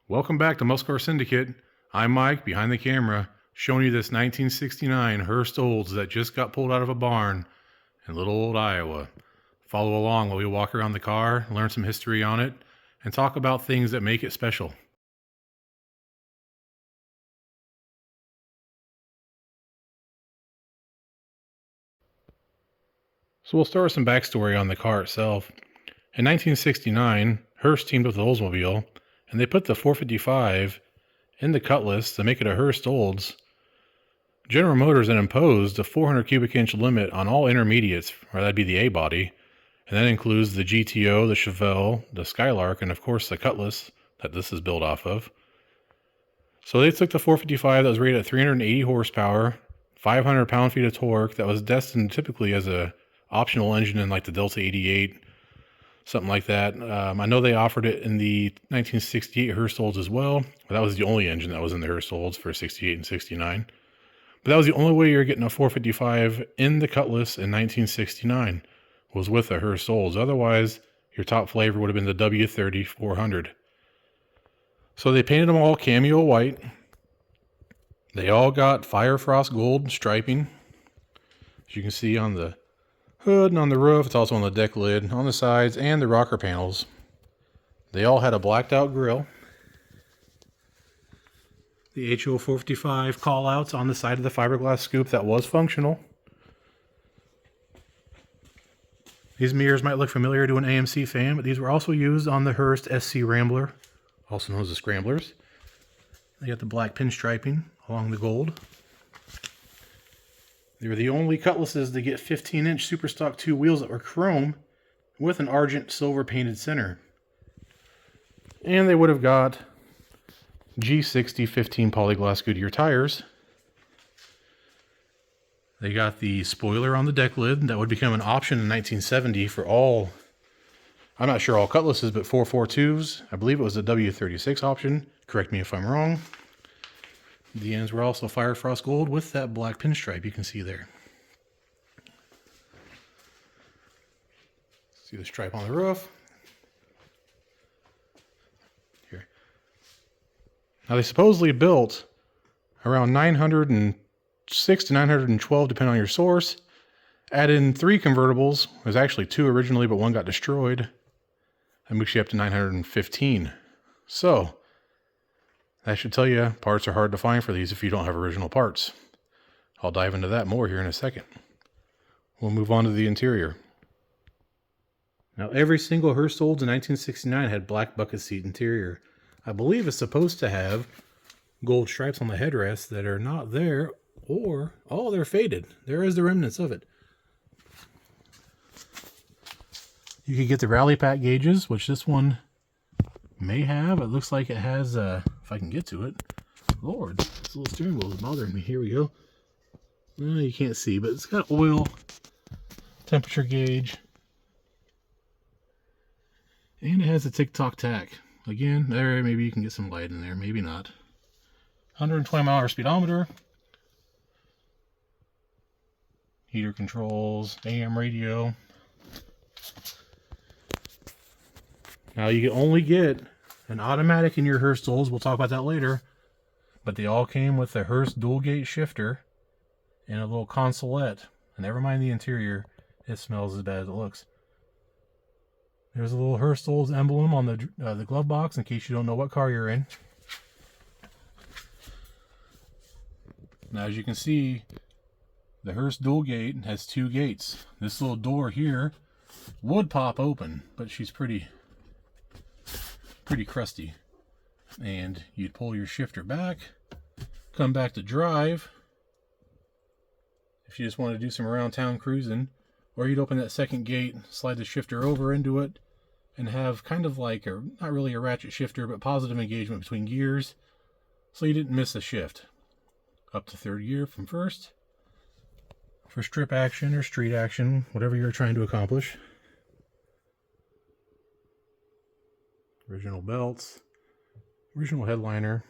Welcome back to Muscle Car Syndicate. I'm Mike, behind the camera, showing you this 1969 Hurst Olds that just got pulled out of a barn in little old Iowa. Follow along while we walk around the car, learn some history on it, and talk about things that make it special. So we'll start with some backstory on the car itself. In 1969, Hurst teamed with Oldsmobile, and they put the 455 in the Cutlass to make it a Hurst Olds. General Motors then imposed a 400 cubic inch limit on all intermediates, or that'd be the A body, and that includes the GTO, the Chevelle, the Skylark, and of course the Cutlass that this is built off of. So they took the 455 that was rated at 380 horsepower, 500 pound-feet of torque, that was destined typically as a optional engine in like the Delta 88, something like that. I know they offered it in the 1968 Hurst Olds as well, but that was the only engine that was in the Hurst Olds for 68 and 69. But that was the only way you were getting a 455 in the Cutlass in 1969, was with the Hurst Olds. Otherwise, your top flavor would have been the W30 400. So they painted them all cameo white. They all got fire frost gold striping, as you can see on the hood and on the roof. It's also on the deck lid, on the sides, and the rocker panels. They all had a blacked out grille. The HO 455 callouts on the side of the fiberglass scoop that was functional. These mirrors might look familiar to an AMC fan, but these were also used on the Hurst SC Rambler, also known as the Scramblers. They got the black pinstriping along the gold. They were the only Cutlasses to get 15-inch Superstock 2 wheels that were chrome with an argent silver painted center. And they would have got G60 15 polyglass Goodyear tires. They got the spoiler on the deck lid that would become an option in 1970 for all, I'm not sure all Cutlasses, but 442s. I believe it was the W36 option. Correct me if I'm wrong. The ends were also fire frost gold with that black pinstripe you can see there. See the stripe on the roof. Here. Now they supposedly built around 906 to 912 depending on your source. Add in 3 convertibles. There's actually 2 originally, but one got destroyed. That moves you up to 915. So that should tell you parts are hard to find for these if you don't have original parts. I'll dive into that more here in a second. We'll move on to the interior. Now every single Hurst Olds in 1969 had black bucket seat interior. I believe it's supposed to have gold stripes on the headrest that are not there, or, oh, they're faded. There is the remnants of it. You could get the rally pack gauges, which this one may have. It looks like it has, if I can get to it. Lord, this little steering wheel is bothering me. Here we go. Well, you can't see, but it's got oil, temperature gauge, and it has a tick-tock tack. Again, there, maybe you can get some light in there, maybe not. 120-mile-an-hour speedometer. Heater controls, AM radio. Now you can only get an automatic in your Hurst Olds. We'll talk about that later. But they all came with a Hurst dual gate shifter and a little consolette. And never mind the interior, it smells as bad as it looks. There's a little Hurst Olds emblem on the glove box in case you don't know what car you're in. Now as you can see, the Hurst dual gate has 2 gates. This little door here would pop open, but she's pretty crusty. And you'd pull your shifter back, come back to drive if you just want to do some around town cruising, or you'd open that second gate, slide the shifter over into it, and have kind of like not really a ratchet shifter, but positive engagement between gears, so you didn't miss a shift. Up to 3rd gear from first for strip action or street action, whatever you're trying to accomplish. Original belts, original headliner.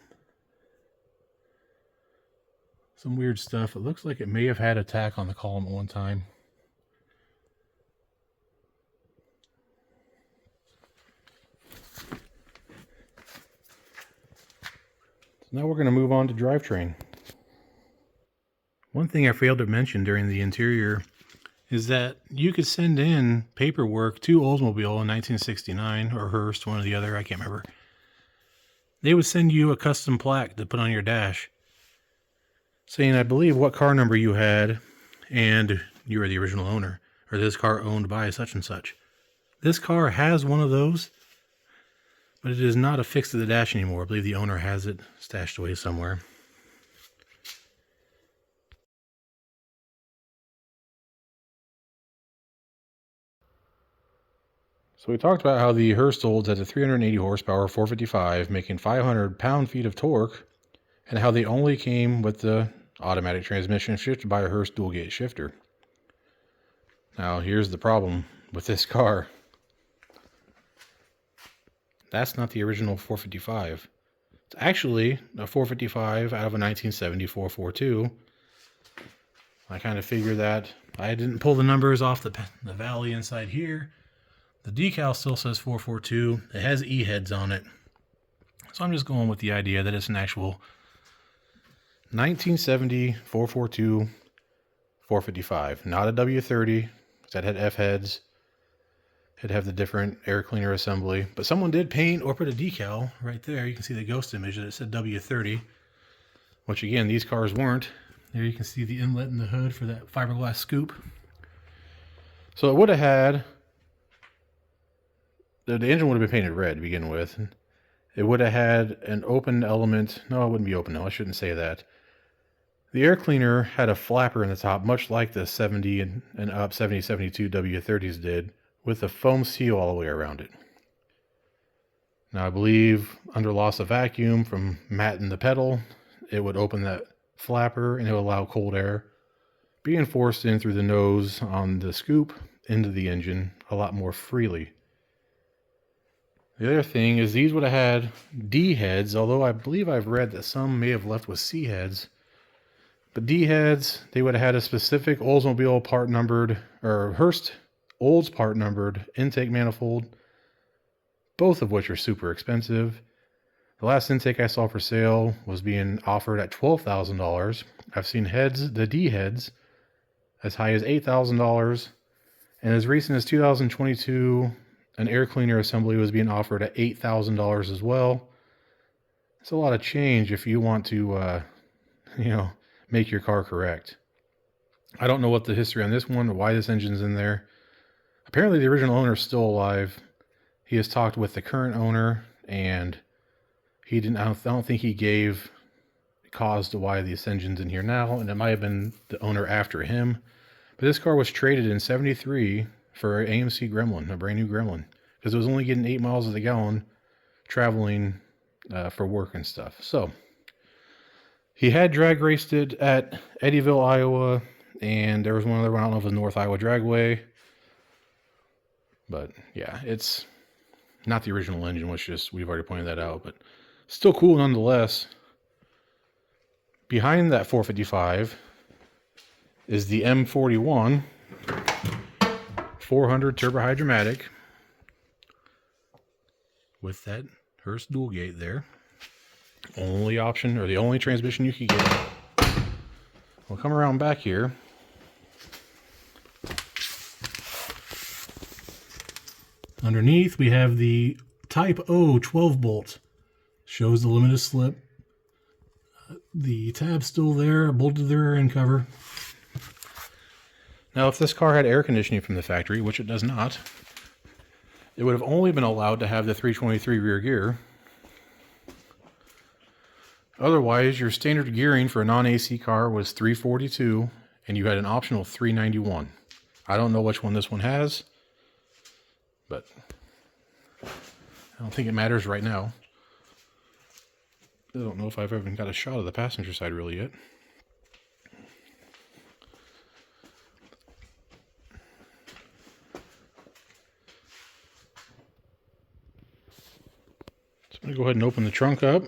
Some weird stuff. It looks like it may have had a tack on the column at one time. Now we're going to move on to Drivetrain. One thing I failed to mention during the interior is that you could send in paperwork to Oldsmobile in 1969, or Hurst, one or the other, I can't remember. They would send you a custom plaque to put on your dash saying, I believe, what car number you had and you were the original owner, or this car owned by such and such. This car has one of those, but it is not affixed to the dash anymore. I believe the owner has it stashed away somewhere. So we talked about how the Hurst Olds had a 380 horsepower 455 making 500 pound-feet of torque, and how they only came with the automatic transmission shifted by a Hurst dual gate shifter. Now here's the problem with this car. That's not the original 455. It's actually a 455 out of a 1970 442. I kind of figured that. I didn't pull the numbers off the valley inside here. The decal still says 442. It has E-heads on it. So I'm just going with the idea that it's an actual 1970 442 455. Not a W30 that had F-heads. It'd have the different air cleaner assembly. But someone did paint or put a decal right there. You can see the ghost image that it said W30. Which again, these cars weren't. There you can see the inlet and the hood for that fiberglass scoop. So it would have had... The engine would have been painted red to begin with. It would have had an open element. No, it wouldn't be open. No, I shouldn't say that. The air cleaner had a flapper in the top, much like the 70 and up 7072 W30s did, with a foam seal all the way around it. Now I believe under loss of vacuum from matting the pedal, it would open that flapper and it would allow cold air being forced in through the nose on the scoop into the engine a lot more freely. The other thing is these would have had D heads, although I believe I've read that some may have left with C heads. But D heads, they would have had a specific Oldsmobile part numbered, or Hurst Olds part numbered intake manifold, both of which are super expensive. The last intake I saw for sale was being offered at $12,000. I've seen heads, the D heads, as high as $8,000. And as recent as 2022, an air cleaner assembly was being offered at $8,000 as well. It's a lot of change if you want to, make your car correct. I don't know what the history on this one or why this engine's in there. Apparently the original owner is still alive. He has talked with the current owner, and he didn't. I don't think he gave cause to why this engine's in here now, and it might have been the owner after him. But this car was traded in '73 for an AMC Gremlin, a brand new Gremlin, because it was only getting 8 miles to the gallon traveling for work and stuff. So he had drag raced it at Eddyville, Iowa, and there was one other one. I don't know if it was North Iowa Dragway, but yeah, it's not the original engine, which just we've already pointed that out, but still cool nonetheless. Behind that 455 is the M41 400 turbo hydromatic with that Hurst dual gate there. Only option, or the only transmission you could get. We'll come around back here. Underneath we have the Type O 12 bolt. Shows the limited slip. The tab's still there, bolted to the rear end cover. Now, if this car had air conditioning from the factory, which it does not, it would have only been allowed to have the 323 rear gear. Otherwise, your standard gearing for a non-AC car was 342, and you had an optional 391. I don't know which one this one has, but I don't think it matters right now. I don't know if I've ever got a shot of the passenger side really yet. So I'm going to go ahead and open the trunk up.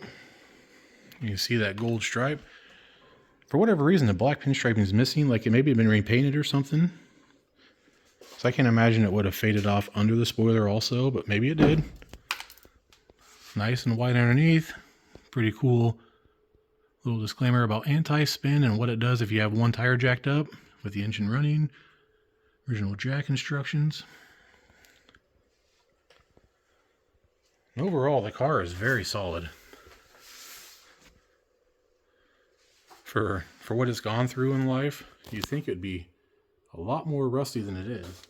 You can see that gold stripe. For whatever reason, the black pinstriping is missing, like it maybe had been repainted or something. So I can't imagine it would have faded off under the spoiler also, but maybe it did. Nice and white underneath. Pretty cool Little disclaimer about anti-spin and what it does if you have one tire jacked up with the engine running. Original jack instructions. Overall, the car is very solid. For what it's gone through in life, you'd think it'd be a lot more rusty than it is.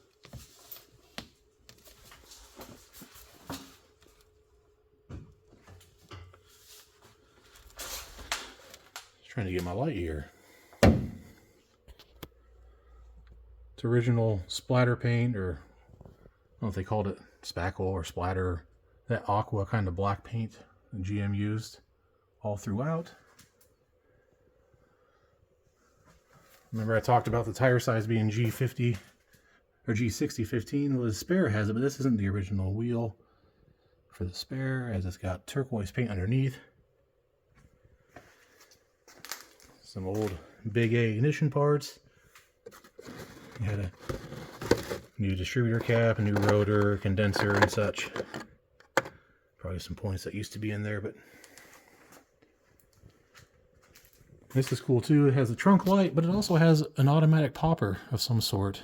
Just trying to get my light here. It's original splatter paint, or I don't know if they called it spackle or splatter, that aqua kind of black paint that GM used all throughout. Remember I talked about the tire size being G50 or G60-15. Well, the spare has it, but this isn't the original wheel for the spare, as it's got turquoise paint underneath. Some old Big A ignition parts. You had a new distributor cap, a new rotor, condenser, and such. Probably some points that used to be in there, but this is cool too. It has a trunk light, but it also has an automatic popper of some sort.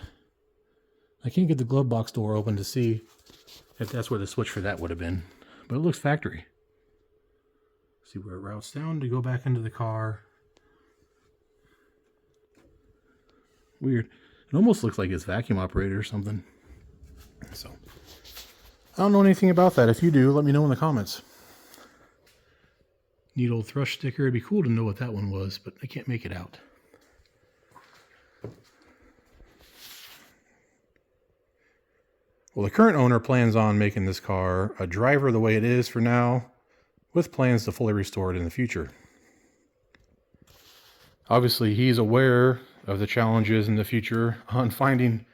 I can't get the glove box door open to see if that's where the switch for that would have been, but it looks factory. See where it routes down to go back into the car. Weird. It almost looks like it's vacuum operated or something. So, I don't know anything about that. If you do, let me know in the comments. Neat old thrush sticker. It'd be cool to know what that one was, but I can't make it out. Well, the current owner plans on making this car a driver the way it is for now, with plans to fully restore it in the future. Obviously, he's aware of the challenges in the future on finding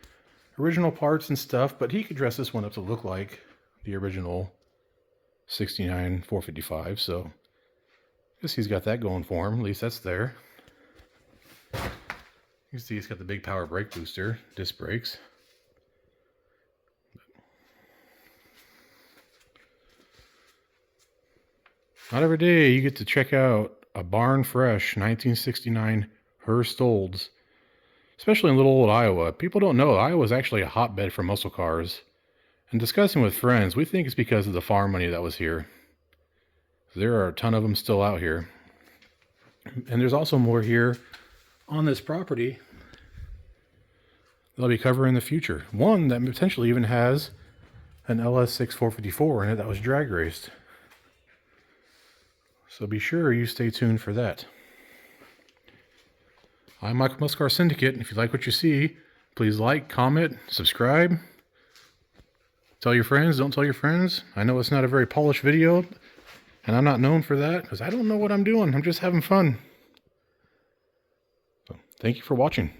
original parts and stuff, but he could dress this one up to look like the original 69 455, so I guess he's got that going for him. At least that's there. You can see he's got the big power brake booster, disc brakes. Not every day you get to check out a barn fresh 1969 Hurst Olds, especially in little old Iowa. People don't know Iowa is actually a hotbed for muscle cars. And discussing with friends, we think it's because of the farm money that was here. There are a ton of them still out here. And there's also more here on this property that I'll be covering in the future. One that potentially even has an LS6 454 in it that was drag raced. So be sure you stay tuned for that. I'm Michael Muscar Syndicate. If you like what you see, please like, comment, subscribe. Tell your friends, don't tell your friends. I know it's not a very polished video, and I'm not known for that because I don't know what I'm doing. I'm just having fun. So, thank you for watching.